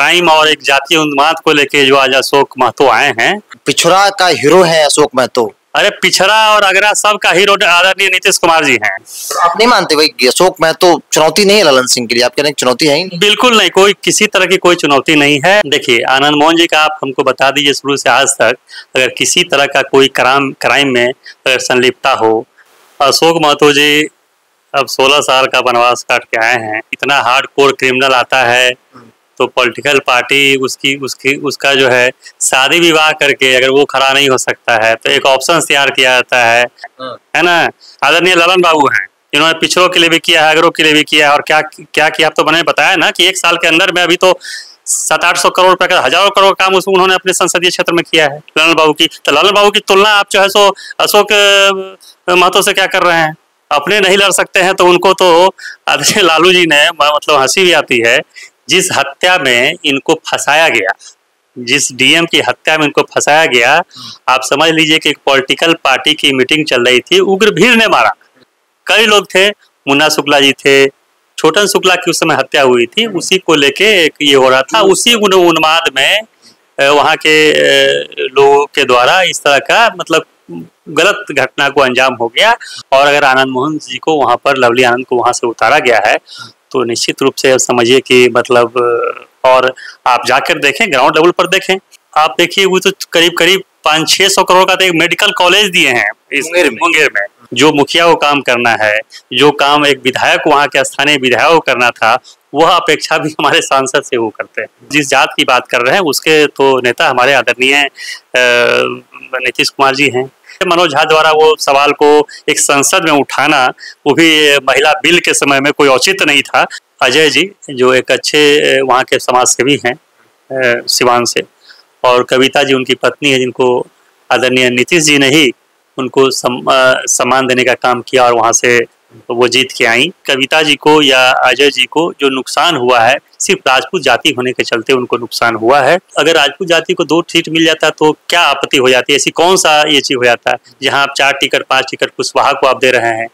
Crime और एक जातीय उन्माद को लेके जो आज अशोक महतो आए हैं। पिछड़ा का हीरो है अशोक महतो। अरे पिछड़ा और अगरा सब का हीरो आदरणीय नीतीश कुमार जी हैं। आप नहीं मानते भाई अशोक महतो चुनौती नहीं है ललन सिंह के लिए? आप कह रहे हैं चुनौती है ही नहीं? बिल्कुल नहीं, कोई किसी तरह की कोई चुनौती नहीं है। देखिए आनंद मोहन जी का आप हमको बता दीजिए शुरू से आज तक अगर किसी तरह का कोई क्राइम में अगर संलिप्तता हो। अशोक महतो जी अब 16 साल का वनवास काट के आए हैं। इतना हार्ड कोर क्रिमिनल आता है तो पॉलिटिकल पार्टी उसका जो है शादी विवाह करके अगर वो खड़ा नहीं हो सकता है तो एक ऑप्शन तैयार किया जाता है ना। आदरणीय ललन बाबू हैं, इन्होंने पिछड़ों के लिए भी किया है, अगरों के लिए भी किया है और क्या क्या किया आप तो मैंने बताया ना कि 1 साल के अंदर में अभी तो 700-800 करोड़ रुपए का, हजारों करोड़ काम उसमें उन्होंने अपने संसदीय क्षेत्र में किया है ललन बाबू की। तो ललन बाबू की तुलना आप जो है सो अशोक महतो से क्या कर रहे हैं? अपने नहीं लड़ सकते हैं तो उनको तो आदरणीय लालू जी ने, मतलब हंसी भी आती है, जिस हत्या में इनको फंसाया गया, जिस डीएम की हत्या में इनको फंसाया गया, आप समझ लीजिए कि एक पॉलिटिकल पार्टी की मीटिंग चल रही थी, उग्र भीड़ ने मारा। कई लोग थे, मुन्ना शुक्ला जी थे, छोटन शुक्ला की उस समय हत्या हुई थी, उसी को लेके एक ये हो रहा था। उसी उन्माद में वहाँ के लोगों के द्वारा इस तरह का मतलब गलत घटना को अंजाम हो गया। और अगर आनंद मोहन जी को वहाँ पर, लवली आनंद को वहाँ से उतारा गया है तो निश्चित रूप से समझिए कि मतलब, और आप जाकर देखें, ग्राउंड लेवल पर देखें, आप देखिए वो तो करीब करीब 500-600 करोड़ का तो एक मेडिकल कॉलेज दिए हैं इस मुंगेर में। जो मुखिया को काम करना है, जो काम एक विधायक, वहाँ के स्थानीय विधायक को करना था, वह अपेक्षा भी हमारे सांसद से वो करते हैं। जिस जात की बात कर रहे हैं उसके तो नेता हमारे आदरणीय नीतीश कुमार जी हैं। मनोज झा द्वारा वो सवाल को एक संसद में उठाना, वो भी महिला बिल के समय में, कोई औचित्य नहीं था। अजय जी जो एक अच्छे वहाँ के समाज सेवी हैं सिवान से, और कविता जी उनकी पत्नी है, जिनको आदरणीय नीतीश जी ने ही उनको सम्मान देने का काम किया और वहाँ से वो जीत के आई। कविता जी को या अजय जी को जो नुकसान हुआ है सिर्फ राजपूत जाति होने के चलते उनको नुकसान हुआ है। अगर राजपूत जाति को 2 सीट मिल जाता तो क्या आपत्ति हो जाती है? ऐसी कौन सा ये चीज हो जाता है जहाँ आप 4 टिकट 5 टिकट कुशवाहा को आप दे रहे हैं?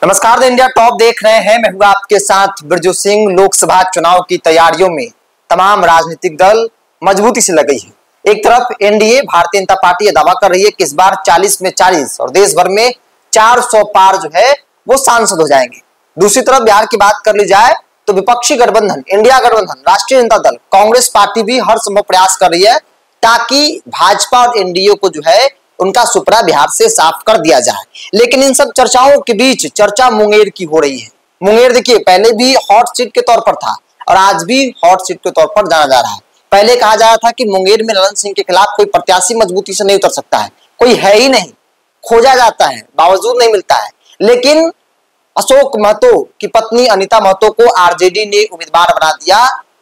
नमस्कार, द इंडिया टॉप देख रहे हैं, मैं हूं आपके साथ बिरजू सिंह। लोकसभा चुनाव की तैयारियों में तमाम राजनीतिक दल मजबूती से लगी है। एक तरफ एनडीए भारतीय जनता पार्टी यह दावा कर रही है कि इस बार 40 में 40 और देश भर में 400 पार जो है वो सांसद हो जाएंगे। दूसरी तरफ बिहार की बात कर ली जाए तो विपक्षी गठबंधन, इंडिया गठबंधन, राष्ट्रीय जनता दल, कांग्रेस पार्टी भी हर संभव प्रयास कर रही है ताकि भाजपा और एनडीए को जो है उनका सुपड़ा बिहार से साफ कर दिया जाए। लेकिन इन सब चर्चाओं के बीच चर्चा मुंगेर की हो रही है। मुंगेर देखिए पहले भी हॉट सीट के तौर पर था और आज भी हॉट सीट के तौर पर जाना जा रहा है। पहले कहा जा रहा था कि मुंगेर में ललन सिंह के खिलाफ कोई प्रत्याशी मजबूती से नहीं उतर सकता है, कोई है ही नहीं, खोजा जाता है बावजूद नहीं मिलता है। लेकिन अशोक महतो की पत्नी अनीता महतो को आरजेडी ने उम्मीदवार बना दिया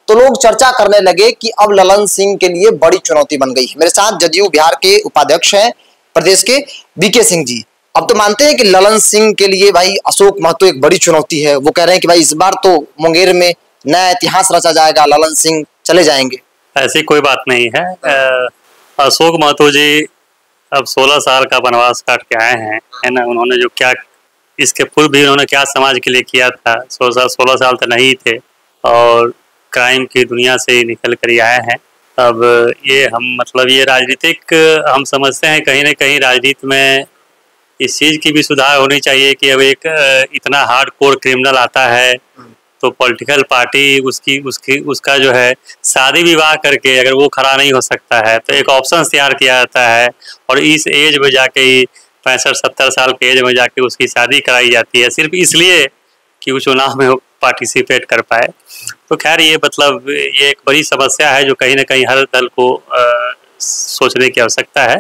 तो लोग चर्चा करने लगे कि अब ललन सिंह के लिए बड़ी चुनौती बन गई है। मेरे साथ जदयू बिहार के उपाध्यक्ष हैं प्रदेश के बीके सिंह जी। अब तो मानते हैं कि ललन सिंह के लिए भाई अशोक महतो एक बड़ी चुनौती है। वो कह रहे हैं कि भाई इस बार तो मुंगेर में नया इतिहास रचा जाएगा, ललन सिंह चले जाएंगे। ऐसी कोई बात नहीं है। अशोक महतो जी अब 16 साल का वनवास काट के आए हैं, है ना। उन्होंने जो क्या, इसके पूर्व भी उन्होंने क्या समाज के लिए किया था। 16 साल तो नहीं थे और क्राइम की दुनिया से निकल कर ही आए हैं। अब ये हम मतलब ये राजनीतिक हम समझते हैं कहीं ना कहीं राजनीति में इस चीज़ की भी सुधार होनी चाहिए कि अब एक इतना हार्ड कोर क्रिमिनल आता है तो पॉलिटिकल पार्टी उसका जो है शादी विवाह करके अगर वो खड़ा नहीं हो सकता है तो एक ऑप्शन तैयार किया जाता है और इस एज में जाके ही 65-70 साल के एज में जाके उसकी शादी कराई जाती है सिर्फ इसलिए कि वो चुनाव में पार्टिसिपेट कर पाए। तो खैर ये मतलब ये एक बड़ी समस्या है जो कहीं ना कहीं हर दल को सोचने की आवश्यकता है।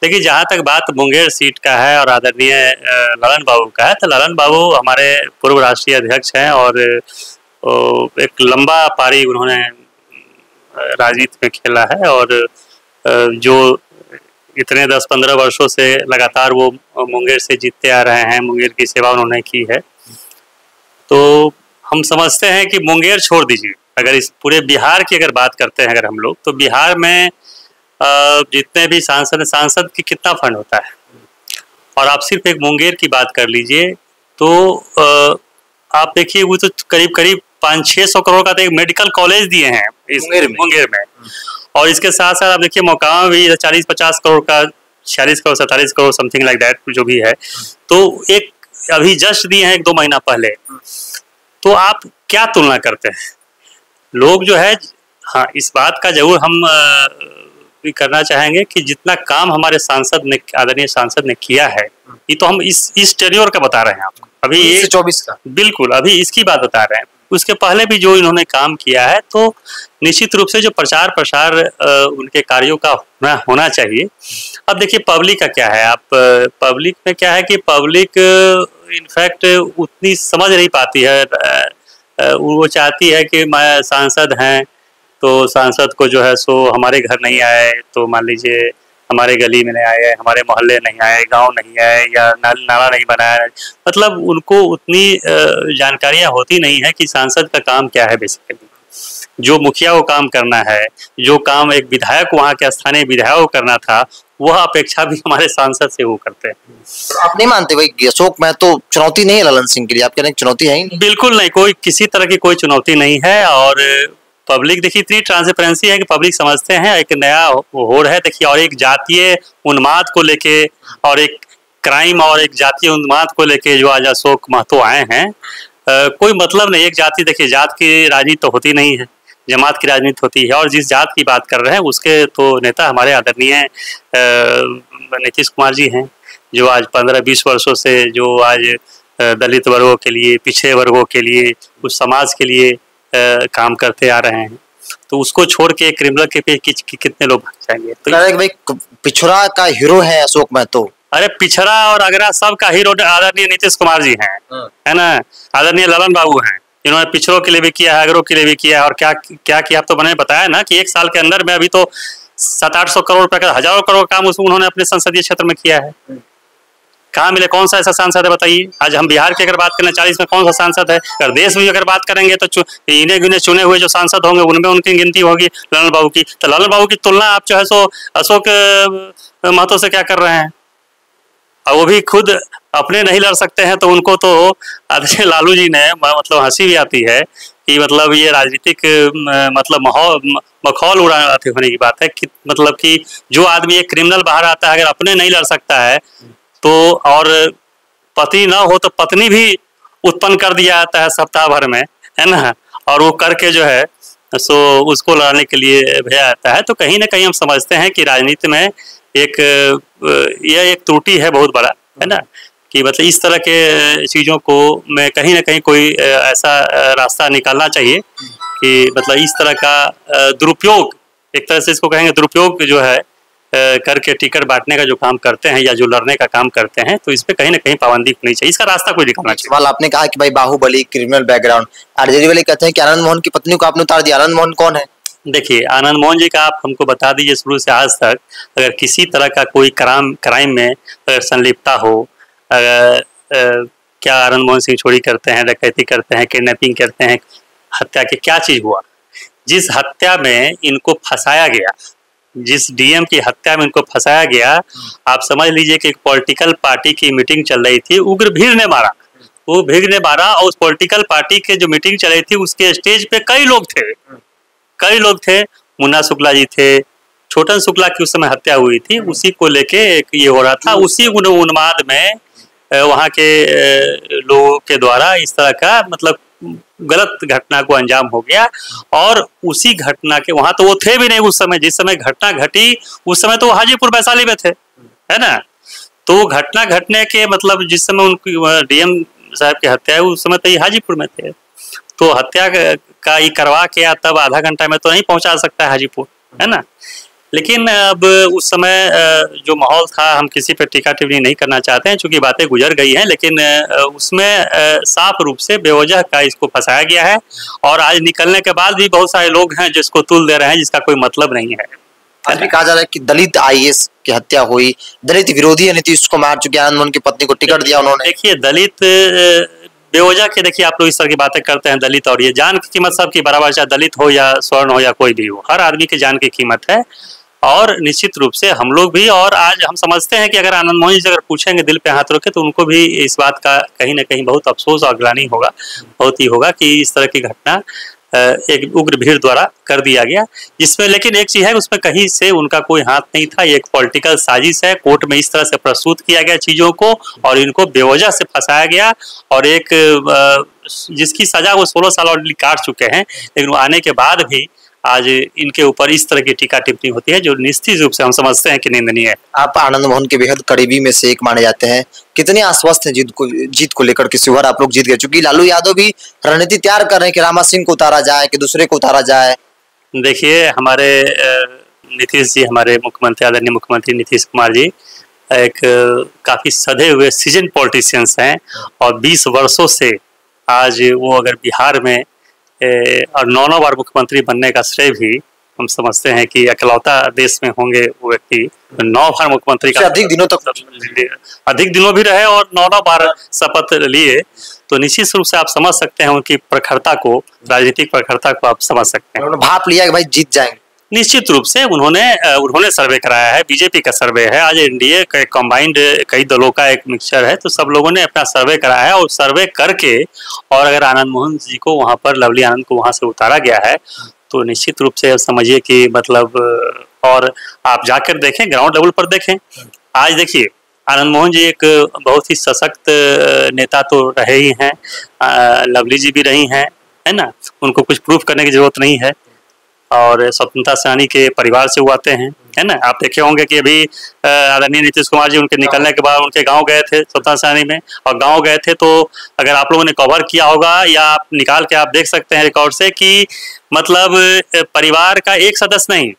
लेकिन जहाँ तक बात मुंगेर सीट का है और आदरणीय ललन बाबू का है, तो ललन बाबू हमारे पूर्व राष्ट्रीय अध्यक्ष हैं और एक लंबा पारी उन्होंने राजनीति में खेला है और जो इतने 10-15 वर्षों से लगातार वो मुंगेर से जीतते आ रहे हैं, मुंगेर की सेवा उन्होंने की है। तो हम समझते हैं कि मुंगेर छोड़ दीजिए, अगर इस पूरे बिहार की अगर बात करते हैं अगर हम लोग, तो बिहार में जितने भी सांसद की कितना फंड होता है और आप सिर्फ एक मुंगेर की बात कर लीजिए तो आप देखिए वो तो करीब करीब 500-600 करोड़ का तो एक मेडिकल कॉलेज दिए हैं इस मुंगेर में। और इसके साथ साथ आप देखिए मोकामा में भी 40-50 करोड़ का, 46 crore 47 crore something like that जो भी है, तो एक अभी जस्ट दिए हैं 1-2 महीना पहले। तो आप क्या तुलना करते हैं? लोग जो है, हाँ इस बात का जरूर हम भी करना चाहेंगे कि जितना काम हमारे सांसद ने, आदरणीय सांसद ने किया है, ये तो हम इस टेन्योर का बता रहे हैं आपको, अभी 24 का, बिल्कुल अभी इसकी बात बता रहे हैं। उसके पहले भी जो इन्होंने काम किया है, तो निश्चित रूप से जो प्रचार प्रसार उनके कार्यों का होना चाहिए। अब देखिए पब्लिक का क्या है, आप पब्लिक में क्या है कि पब्लिक इनफैक्ट उतनी समझ नहीं पाती है। वो चाहती है कि मैं सांसद हैं तो सांसद को जो है सो हमारे घर नहीं आए, तो मान लीजिए हमारे गली में नहीं आए, हमारे मोहल्ले नहीं आए, गांव नहीं आए, या नाला नहीं बनाया। मतलब उनको उतनी जानकारियां होती नहीं है कि सांसद का काम क्या है। बेसिकली जो मुखिया को काम करना है, जो काम एक विधायक वहाँ के स्थानीय विधायक को करना था, वह अपेक्षा भी हमारे सांसद से वो करते हैं। तो आप नहीं मानते भाई अशोक महतो चुनौती नहीं है ललन सिंह के लिए? आप कह रहे हैं चुनौती है ही नहीं? बिल्कुल नहीं, कोई किसी तरह की कोई चुनौती नहीं है। और पब्लिक देखिए इतनी ट्रांसपेरेंसी है कि पब्लिक समझते हैं एक नया होड़ है। देखिए और एक जातीय उन्माद को लेके, और एक क्राइम और एक जातीय उन्माद को लेके जो आज अशोक महतो आए हैं, कोई मतलब नहीं। एक जाति, देखिए जात की राजनीति तो होती नहीं है, जमात की राजनीति होती है। और जिस जात की बात कर रहे हैं उसके तो नेता हमारे आदरणीय नीतीश कुमार जी हैं, जो आज 15-20 वर्षों से जो आज दलित वर्गों के लिए, पिछड़े वर्गों के लिए, उस समाज के लिए काम करते आ रहे हैं। तो उसको छोड़ के क्रिमिनल के पे कितने लोग भाग जाएंगे? तो भाई पिछड़ा का हीरो है अशोक महतो। अरे पिछड़ा और अगरा सब का हीरो आदरणीय नीतीश कुमार जी हैं, है ना। आदरणीय ललन बाबू हैं, इन्होंने पिछड़ों के लिए भी किया है, अगरों के लिए भी किया है। और क्या क्या किया, आप तो मैंने बताया ना कि 1 साल के अंदर में अभी तो 700-800 करोड़ रुपए का, हजारों करोड़ काम उन्होंने अपने संसदीय क्षेत्र में किया है। कहाँ मिले? कौन सा ऐसा सांसद है बताइए? आज हम बिहार की अगर बात करें 40 में कौन सा सांसद है? अगर देश में अगर बात करेंगे तो इन्हें गिने चुने हुए जो सांसद होंगे उनमें उनकी गिनती होगी ललन बाबू की। तो ललन बाबू की तुलना आप जो है सो अशोक महतो से क्या कर रहे हैं? और वो भी खुद अपने नहीं लड़ सकते हैं, तो उनको तो आदरणीय लालू जी ने, मतलब हंसी भी आती है कि मतलब ये राजनीतिक मतलब मखौल उड़ाते होने की बात है कि मतलब कि जो आदमी एक क्रिमिनल बाहर आता है, अगर अपने नहीं लड़ सकता है तो, और पति ना हो तो पत्नी भी उत्पन्न कर दिया जाता है सप्ताह भर में, है ना। और वो करके जो है सो उसको लड़ने के लिए भेजा जाता है। तो कहीं ना कहीं हम समझते हैं कि राजनीति में यह एक त्रुटि है बहुत बड़ा, है ना, कि मतलब इस तरह के चीज़ों को में कहीं ना कहीं कोई ऐसा रास्ता निकालना चाहिए कि मतलब इस तरह का दुरुपयोग, एक तरह से इसको कहेंगे दुरुपयोग जो है करके टिकट बांटने का जो काम करते हैं या जो लड़ने का काम करते हैं, तो इस पे कहीं ना कहीं पाबंदी होनी चाहिए, इसका रास्ता कोई निकालना चाहिए। सवाल आपने कहा कि भाई बाहुबली क्रिमिनल बैकग्राउंड, आरजेडी वाले कहते हैं कि आनंद मोहन की पत्नी को आपने उतार दिया। आनंद मोहन कौन है? देखिए आनंद मोहन जी का आप हमको बता दीजिए शुरू से आज तक, अगर किसी तरह का कोई क्राइम में अगर संलिप्तता हो, क्या आनंद मोहन सिंह चोरी करते हैं, डकैती करते हैं, किडनैपिंग करते हैं, हत्या के क्या चीज़ हुआ? जिस हत्या में इनको फंसाया गया, जिस डीएम की हत्या में इनको फंसाया गया, आप समझ लीजिए कि एक पॉलिटिकल पार्टी की मीटिंग चल रही थी, उग्र भीड़ ने मारा, वो भीड़ ने मारा। और उस पॉलिटिकल पार्टी के जो मीटिंग चल रही थी उसके स्टेज पे कई लोग थे। मुन्ना शुक्ला जी थे, छोटन शुक्ला की उस समय हत्या हुई थी, उसी को लेके ये हो रहा था। उसी उन्माद में वहाँ के लोगों के द्वारा इस तरह का मतलब गलत घटना को अंजाम हो गया। और उसी घटना के, वहां तो वो थे भी नहीं उस समय, जिस समय घटना घटी उस समय तो हाजीपुर वैशाली में थे, है ना। तो घटना घटने के मतलब जिस समय उनकी डीएम साहब की हत्या है उस समय तो ये हाजीपुर में थे। तो हत्या का ये करवा के या तब आधा घंटा में तो नहीं पहुंचा सकता है हाजीपुर, है ना। लेकिन अब उस समय जो माहौल था, हम किसी पे टीका टिप्पणी नहीं करना चाहते हैं चूंकि बातें गुजर गई हैं, लेकिन उसमें साफ रूप से बेवजह का इसको फंसाया गया है। और आज निकलने के बाद भी बहुत सारे लोग हैं जिसको तुल दे रहे हैं, जिसका कोई मतलब नहीं है। आज भी कहा जा रहा है कि दलित आईएएस की हत्या हुई, दलित विरोधी है नीतीश कुमार, चूंकि आनंद मोहन की पत्नी को टिकट दिया उन्होंने। देखिए दलित बेवजह के, देखिए आप लोग इस तरह की बातें करते हैं दलित, और ये जान की कीमत सबकी बराबर, चाहे दलित हो या स्वर्ण हो या कोई भी हो, हर आदमी की जान की कीमत है। और निश्चित रूप से हम लोग भी, और आज हम समझते हैं कि अगर आनंद मोहन जी से अगर पूछेंगे दिल पे हाथ रखे तो उनको भी इस बात का कहीं ना कहीं बहुत अफसोस और ग्लानि होगा, बहुत ही होगा कि इस तरह की घटना एक उग्र भीड़ द्वारा कर दिया गया, जिसमें लेकिन एक चीज है उसमें कहीं से उनका कोई हाथ नहीं था। ये एक पॉलिटिकल साजिश है, कोर्ट में इस तरह से प्रस्तुत किया गया चीजों को और इनको बेवजह से फंसाया गया, और एक जिसकी सजा वो 16 साल ऑलरेडी काट चुके हैं, लेकिन वो आने के बाद भी आज इनके ऊपर इस तरह की टीका टिप्पणी होती है जो निश्चित रूप से हम समझते हैं कि निंदनीय है। आप आनंद मोहन के बेहद करीबी में से एक माने जाते हैं, कितने आश्वस्त हैं जीत को लेकर के? शिवहर आप लोग जीत गए, चूंकि लालू यादव भी रणनीति तैयार कर रहे हैं कि रामा सिंह को उतारा जाए कि दूसरे को उतारा जाए। देखिए, हमारे नीतीश जी, हमारे मुख्यमंत्री, आदरणीय मुख्यमंत्री नीतीश कुमार जी एक काफी सधे हुए सीजन पॉलिटिशियंस हैं, और 20 वर्षों से आज वो अगर बिहार में और 9 बार मुख्यमंत्री बनने का श्रेय भी हम समझते हैं कि अकेलौता देश में होंगे वो व्यक्ति 9 बार मुख्यमंत्री का, अधिक दिनों तक, अधिक दिनों भी रहे और 9 बार शपथ लिए, तो निश्चित रूप से आप समझ सकते हैं उनकी प्रखरता को, राजनीतिक प्रखरता को आप समझ सकते हैं। उन्होंने भाप लिया कि भाई जीत जाएंगे। निश्चित रूप से उन्होंने सर्वे कराया है, बीजेपी का सर्वे है, आज एनडीए का कंबाइंड कई दलों का एक मिक्सचर है, तो सब लोगों ने अपना सर्वे कराया है, और सर्वे करके और अगर आनंद मोहन जी को वहां पर, लवली आनंद को वहां से उतारा गया है, तो निश्चित रूप से समझिए कि मतलब, और आप जाकर देखें, ग्राउंड लेवल पर देखें, आज देखिए आनंद मोहन जी एक बहुत ही सशक्त नेता तो रहे ही हैं, लवली जी भी रही हैं, है ना, उनको कुछ प्रूफ करने की जरूरत नहीं है, और स्वतंत्रता सेनानी के परिवार से वो आते हैं, है ना। आप देखे होंगे कि अभी आदरणीय नीतीश कुमार जी उनके निकलने के बाद उनके गांव गए थे स्वतंत्रता सेनानी में, और गांव गए थे तो अगर आप लोगों ने कवर किया होगा या आप निकाल के आप देख सकते हैं रिकॉर्ड से कि मतलब परिवार का एक सदस्य नहीं,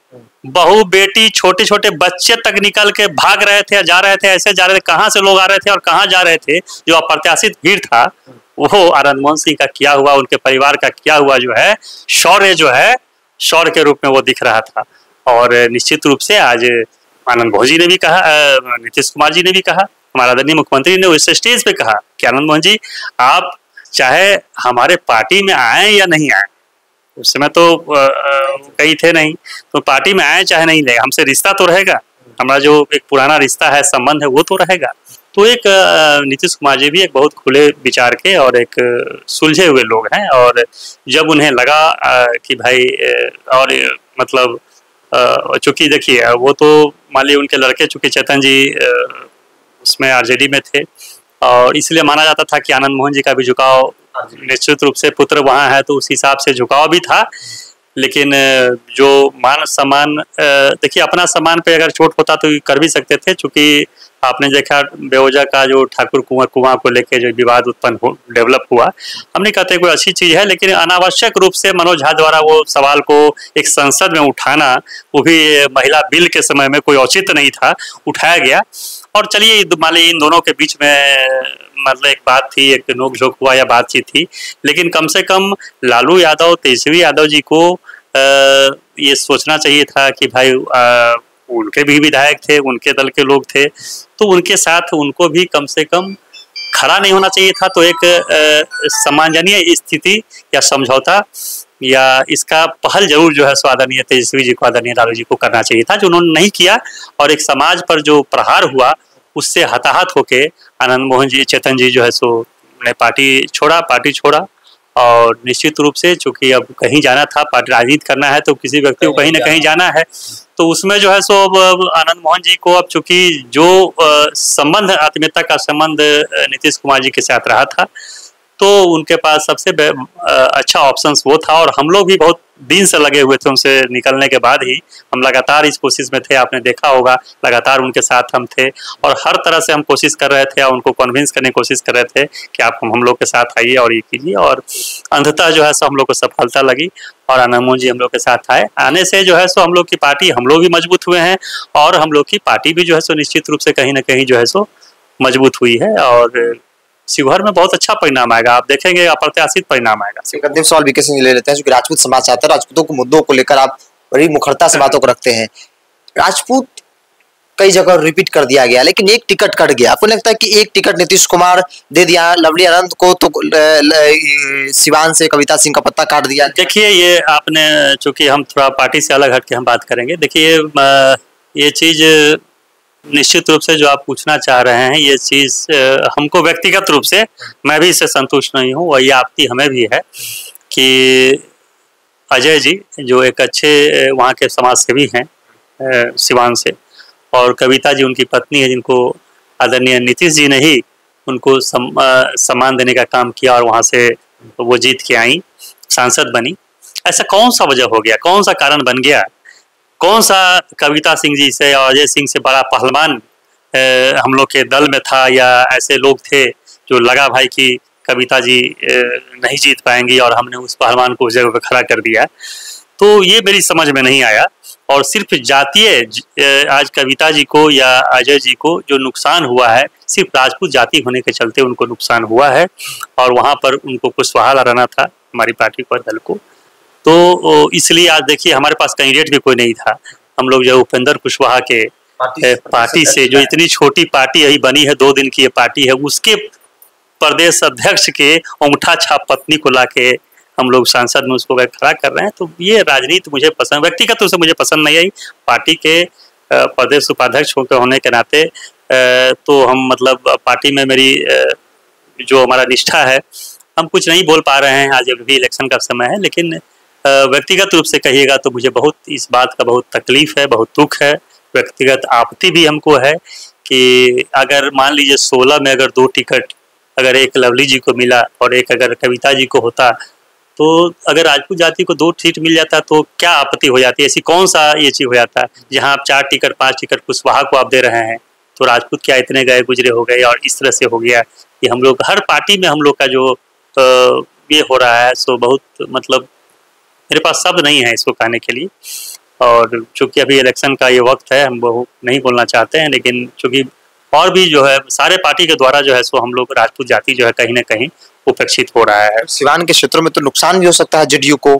बहू बेटी छोटे छोटे बच्चे तक निकल के भाग रहे थे, जा रहे थे, ऐसे जा रहे थे, कहाँ से लोग आ रहे थे और कहाँ जा रहे थे, जो अप्रत्याशित भीड़ था वो आनंद मोहन सिंह का किया हुआ, उनके परिवार का किया हुआ जो है शौर्य, जो है शौर्य के रूप में वो दिख रहा था। और निश्चित रूप से आज आनंद मोहन जी ने भी कहा, नीतीश कुमार जी ने भी कहा, हमारा आदरणीय मुख्यमंत्री ने उस स्टेज पे कहा कि आनंद मोहन जी आप चाहे हमारे पार्टी में आए या नहीं आए, उस समय तो कई थे नहीं, तो पार्टी में आए चाहे नहीं, लेगा हमसे रिश्ता तो रहेगा, हमारा जो एक पुराना रिश्ता है, संबंध है, वो तो रहेगा। तो एक नीतीश कुमार जी भी एक बहुत खुले विचार के और एक सुलझे हुए लोग हैं, और जब उन्हें लगा कि भाई और मतलब चूंकि देखिए वो तो मान लीजिए उनके लड़के चूंकि चेतन जी उसमें आरजेडी में थे, और इसलिए माना जाता था कि आनंद मोहन जी का भी झुकाव, निश्चित रूप से पुत्र वहाँ है तो उस हिसाब से झुकाव भी था, लेकिन जो मान सम्मान, देखिए अपना सम्मान पे अगर चोट होता तो कर भी सकते थे, चूंकि आपने देखा बेवजह का जो ठाकुर कुआं को लेके जो विवाद उत्पन्न डेवलप हुआ, हम नहीं कहते कोई अच्छी चीज है, लेकिन अनावश्यक रूप से मनोज झा द्वारा वो सवाल को एक संसद में उठाना, वो भी महिला बिल के समय में कोई औचित्य नहीं था, उठाया गया। और चलिए मान लीजिए इन दोनों के बीच में मतलब एक बात थी, एक नोकझोंक हुआ या बातचीत थी, लेकिन कम से कम लालू यादव, तेजस्वी यादव जी को ये सोचना चाहिए था कि भाई उनके भी विधायक थे, उनके दल के लोग थे, तो उनके साथ उनको भी कम से कम खड़ा नहीं होना चाहिए था, तो एक सम्मानजनीय स्थिति या समझौता या इसका पहल जरूर जो है आदरणीय तेजस्वी जी को, आदरणीय लालू जी को करना चाहिए था, जो उन्होंने नहीं किया, और एक समाज पर जो प्रहार हुआ उससे हताहत होके आनंद मोहन जी, चेतन जी जो है सो ने पार्टी छोड़ा, और निश्चित रूप से चूंकि अब कहीं जाना था, पार्टी राजनीति करना है तो किसी व्यक्ति को कहीं ना कहीं जाना है, तो उसमें जो है सो आनंद मोहन जी को अब चूंकि जो संबंध, आत्मीयता का संबंध नीतीश कुमार जी के साथ रहा था, तो उनके पास सबसे अच्छा ऑप्शंस वो था, और हम लोग भी बहुत दिन से लगे हुए थे उनसे निकलने के बाद ही, हम लगातार इस कोशिश में थे, आपने देखा होगा लगातार उनके साथ हम थे, और हर तरह से हम कोशिश कर रहे थे, और उनको कन्विंस करने की कोशिश कर रहे थे कि आप हम लोग के साथ आइए और ये कीजिए, और अंततः जो है सो हम लोग को सफलता लगी, और आनंद मोहन जी हम लोग के साथ आए। आने से जो है सो हम लोग की पार्टी, हम लोग भी मजबूत हुए हैं, और हम लोग की पार्टी भी जो है सो निश्चित रूप से कहीं ना कहीं जो है सो मजबूत हुई है, और शिवहर में बहुत अच्छा परिणाम आएगा, आप देखेंगे अप्रत्याशित परिणाम आएगा। अंतिम सवाल बीके सिंह ले लेते हैं, क्योंकि राजपूत समाज चाहता है, राजपूतों के मुद्दों को लेकर आप बड़ी मुखरता से बातों को रखते हैं। राजपूत कई जगह रिपीट कर दिया गया, लेकिन एक टिकट कट गया। आपको लगता है कि एक टिकट नीतीश कुमार दे दिया लवली आनंद को, तो सिवान से कविता सिंह का पत्ता काट दिया? देखिए, ये आपने, चूंकि हम थोड़ा पार्टी से अलग हट के हम बात करेंगे, देखिए ये चीज निश्चित रूप से जो आप पूछना चाह रहे हैं, ये चीज हमको व्यक्तिगत रूप से मैं भी इससे संतुष्ट नहीं हूँ, और ये आपकी हमें भी है कि अजय जी जो एक अच्छे वहाँ के समाज सेवी हैं सिवान से, और कविता जी उनकी पत्नी है, जिनको आदरणीय नीतीश जी ने ही उनको सम्मान देने का काम किया, और वहाँ से वो जीत के आई, सांसद बनी। ऐसा कौन सा वजह हो गया, कौन सा कारण बन गया, कौन सा कविता सिंह जी से और अजय सिंह से बड़ा पहलवान हम लोग के दल में था, या ऐसे लोग थे जो लगा भाई कि कविता जी नहीं जीत पाएंगी और हमने उस पहलवान को उस जगह पर खड़ा कर दिया? तो ये मेरी समझ में नहीं आया। और सिर्फ जातीय आज कविता जी को या अजय जी को जो नुकसान हुआ है, सिर्फ राजपूत जाति होने के चलते उनको नुकसान हुआ है, और वहाँ पर उनको कुशवाहा लड़ाना था हमारी पार्टी को, दल को। तो इसलिए आज देखिए हमारे पास कैंडिडेट भी कोई नहीं था। हम लोग जो उपेंद्र कुशवाहा के पार्टी से, जो इतनी छोटी पार्टी यही बनी है, 2 दिन की ये पार्टी है, उसके प्रदेश अध्यक्ष के अंगूठा छाप पत्नी को लाके हम लोग सांसद में उसको खड़ा कर रहे हैं। तो ये राजनीति मुझे पसंद, व्यक्तिगत रूप से मुझे पसंद नहीं आई। पार्टी के प्रदेश उपाध्यक्ष होने के नाते तो हम मतलब पार्टी में मेरी जो हमारा निष्ठा है, हम कुछ नहीं बोल पा रहे हैं, आज अभी इलेक्शन का समय है। लेकिन व्यक्तिगत रूप से कहिएगा तो मुझे बहुत इस बात का बहुत तकलीफ है, बहुत दुख है, व्यक्तिगत आपत्ति भी हमको है कि अगर मान लीजिए 16 में अगर 2 टिकट अगर एक लवली जी को मिला और एक अगर कविता जी को होता, तो अगर राजपूत जाति को 2 सीट मिल जाता तो क्या आपत्ति हो जाती? ऐसी कौन सा ये चीज़ हो जाता जहां आप 4 टिकट 5 टिकट कुशवाहा को आप दे रहे हैं, तो राजपूत क्या इतने गए गुजरे हो गए? और इस तरह से हो गया कि हम लोग हर पार्टी में हम लोग का जो ये हो रहा है, सो बहुत मतलब मेरे पास शब्द नहीं है इसको कहने के लिए। और चूँकि अभी इलेक्शन का ये वक्त है, हम वो नहीं बोलना चाहते हैं, लेकिन चूँकि और भी जो है सारे पार्टी के द्वारा जो है सो हम लोग राजपूत जाति जो है कहीं ना कहीं उपेक्षित हो रहा है। सिवान के क्षेत्रों में तो नुकसान भी हो सकता है जेडीयू को।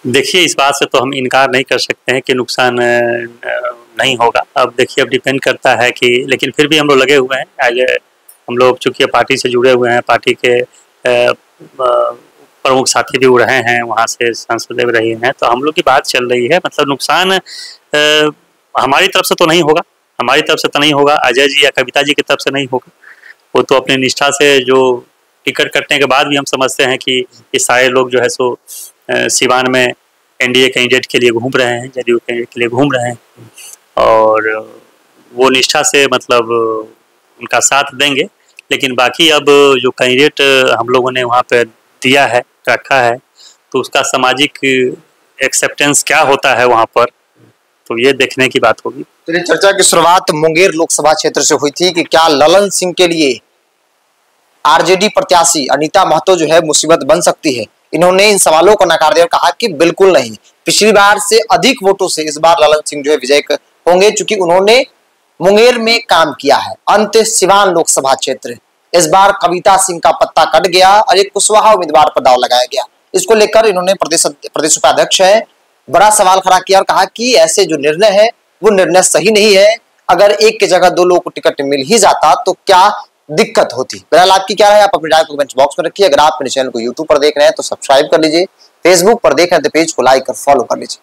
देखिए, इस बात से तो हम इनकार नहीं कर सकते हैं कि नुकसान नहीं होगा। अब देखिए, अब डिपेंड करता है कि, लेकिन फिर भी हम लोग लगे हुए हैं। आज हम लोग चूँकि पार्टी से जुड़े हुए हैं, पार्टी के प्रमुख साथी भी रहे हैं, वहाँ से सांसद भी रहे हैं, तो हम लोग की बात चल रही है। मतलब नुकसान हमारी तरफ से तो नहीं होगा, हमारी तरफ से तो नहीं होगा, अजय जी या कविता जी की तरफ से नहीं होगा। वो तो अपने निष्ठा से जो टिकट कटने के बाद भी हम समझते हैं कि ये सारे लोग जो है सो सिवान में एनडीए कैंडिडेट के लिए घूम रहे हैं, जदयू कैंडिडेट के लिए घूम रहे हैं, और वो निष्ठा से मतलब उनका साथ देंगे। लेकिन बाकी अब जो कैंडिडेट हम लोगों ने वहाँ पे दिया है, रखा है, तो उसका सामाजिक एक्सेप्टेंस क्या होता है वहाँ पर, तो ये देखने की बात होगी। तो चर्चा की शुरुआत मुंगेर लोकसभा क्षेत्र से हुई थी कि क्या ललन सिंह के लिए आरजेडी प्रत्याशी अनीता महतो जो है मुसीबत बन सकती है। इन्होंने इन सवालों को नकार दिया और कहा कि बिल्कुल नहीं, पिछली बार से अधिक वोटों से इस बार ललन सिंह जो है विजय होंगे, चूंकि उन्होंने मुंगेर में काम किया है। अंत सिवान लोकसभा क्षेत्र, इस बार कविता सिंह का पत्ता कट गया और एक कुशवाहा उम्मीदवार पर दाव लगाया गया। इसको लेकर इन्होंने प्रदेश उपाध्यक्ष है बड़ा सवाल खड़ा किया और कहा कि ऐसे जो निर्णय है वो निर्णय सही नहीं है। अगर एक की जगह 2 लोगों को टिकट मिल ही जाता तो क्या दिक्कत होती। बहरहाल आपकी क्या है, आप अपनी राय को कमेंट बॉक्स में रखिए। अगर आप मेरे चैनल को यूट्यूब पर देख रहे हैं तो सब्सक्राइब कर लीजिए, फेसबुक पर देख रहे हैं तो पेज को लाइक और फॉलो कर लीजिए।